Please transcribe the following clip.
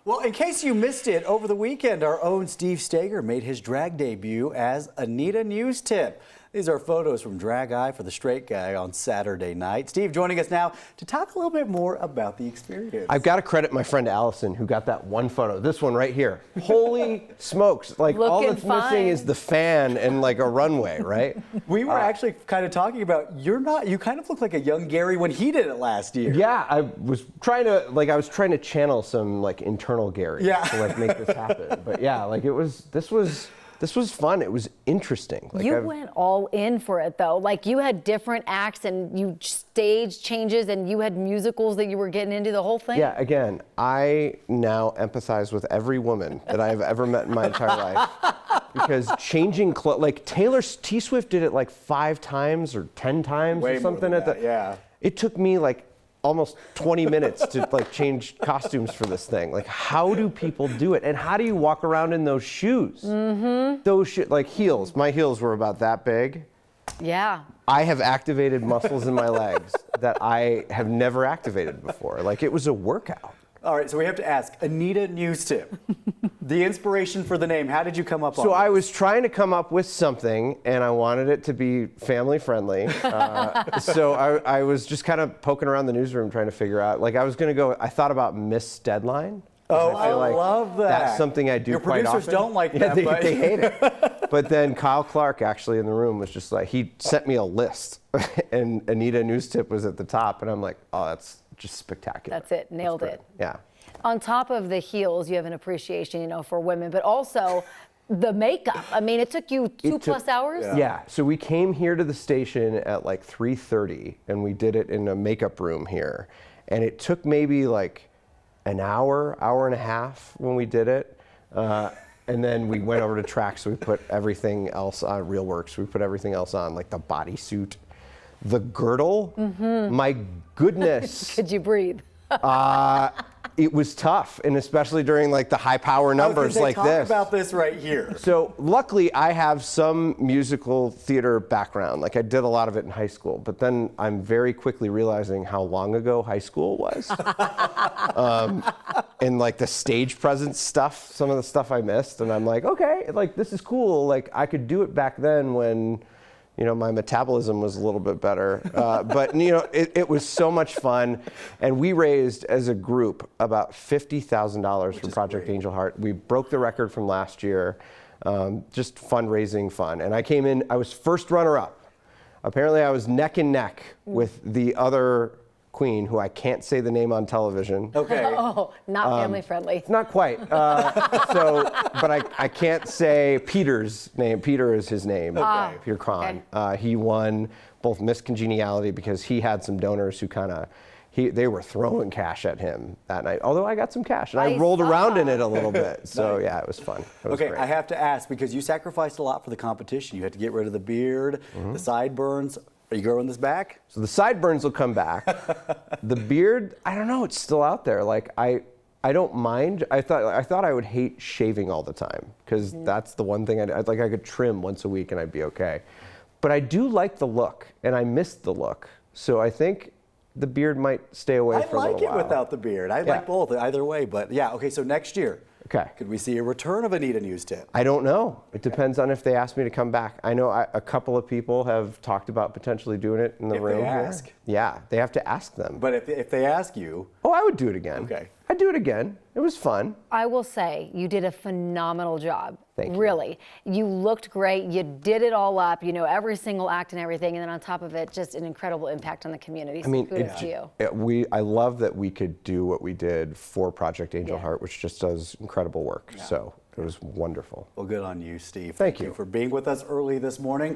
Well, in case you missed it, over the weekend, our own Steve Staeger made his drag debut as Anita Newstip. These are photos from Drag Eye for the Straight Guy on Saturday night. Steve joining us now to talk a little bit more about the experience. I've got to credit my friend Allison who got that one photo. This one right here. Holy smokes. Like all that's missing is the fan and like a runway, right? We were actually kind of talking about, you kind of look like a young Gary when he did it last year. Yeah, I was trying to channel some like internal Gary to like make this happen. But yeah, like this was fun. It was interesting. Like you went all in for it though. Like you had different acts and you stage changes and you had musicals that you were getting into, the whole thing. Yeah, again, I now empathize with every woman that I've ever met in my entire life. Because changing clothes, like Taylor T. Swift did it like 5 times or 10 times or something at the. Yeah. It took me like almost 20 minutes to like change costumes for this thing. Like, how do people do it? And how do you walk around in those shoes? Mm-hmm. Those like heels. My heels were about that big. Yeah. I have activated muscles in my legs that I have never activated before. Like, it was a workout. All right, so we have to ask, Anita Newstip, the inspiration for the name, how did you come up on it? So I was trying to come up with something, and I wanted it to be family friendly. So I was just kind of poking around the newsroom trying to figure out, like I was going to go, I thought about Miss Deadline. Oh, I love that. That's something I do quite often. Your producers don't like that, but they hate it. But then Kyle Clark actually in the room was just like, he sent me a list, and Anita Newstip was at the top, and I'm like, oh, that's just spectacular. That's it, nailed it. Yeah. On top of the heels, you have an appreciation, for women, but also the makeup. I mean, it took you 2+ hours? Yeah, so we came here to the station at like 3:30, and we did it in a makeup room here. And it took maybe like an hour and a half when we did it. And then we went over to track, so we put everything else on, RealWorks, we put everything else on, like the bodysuit, the girdle, my goodness. Could you breathe? It was tough, and especially during like the high power numbers like this. Talk about this right here. So luckily I have some musical theater background. Like I did a lot of it in high school, but then I'm very quickly realizing how long ago high school was. And like the stage presence stuff, some of the stuff I missed, and I'm like, okay, like this is cool. Like I could do it back then when my metabolism was a little bit better. But it was so much fun. And we raised, as a group, about $50,000 for Project Angel Heart. We broke the record from last year, just fundraising fun. And I came in, I was first runner-up. Apparently I was neck and neck with the other queen, who I can't say the name on television. Okay. Oh, not family friendly. Not quite. But I can't say Peter's name. Peter is his name. Okay. Peter Cron. Okay. He won both Miss Congeniality because he had some donors who they were throwing cash at him that night. Although I got some cash and I rolled around in it a little bit. So yeah, it was fun. It was great. I have to ask, because you sacrificed a lot for the competition. You had to get rid of the beard, the sideburns. Are you growing this back? So the sideburns will come back. The beard, I don't know, it's still out there. Like I don't mind. I thought I would hate shaving all the time, because that's the one thing I could trim once a week and I'd be okay. But I do like the look, and I missed the look. So I think the beard might stay away for a little while. I like it without the beard. I like both, either way. But yeah, okay, so next year. Okay. Could we see a return of Anita Newstip? I don't know. It depends on if they ask me to come back. I know a couple of people have talked about potentially doing it in the room. If they ask. Yeah, they have to ask them. But if they ask you. Oh, I would do it again. Okay. I'd do it again. It was fun. I will say you did a phenomenal job. Thank you. Really. You looked great. You did it all up, every single act and everything. And then on top of it, just an incredible impact on the community. So kudos to you. I love that we could do what we did for Project Angel Heart, which just does incredible work. Yeah. So it was wonderful. Well, good on you, Steve. Thank you for being with us early this morning.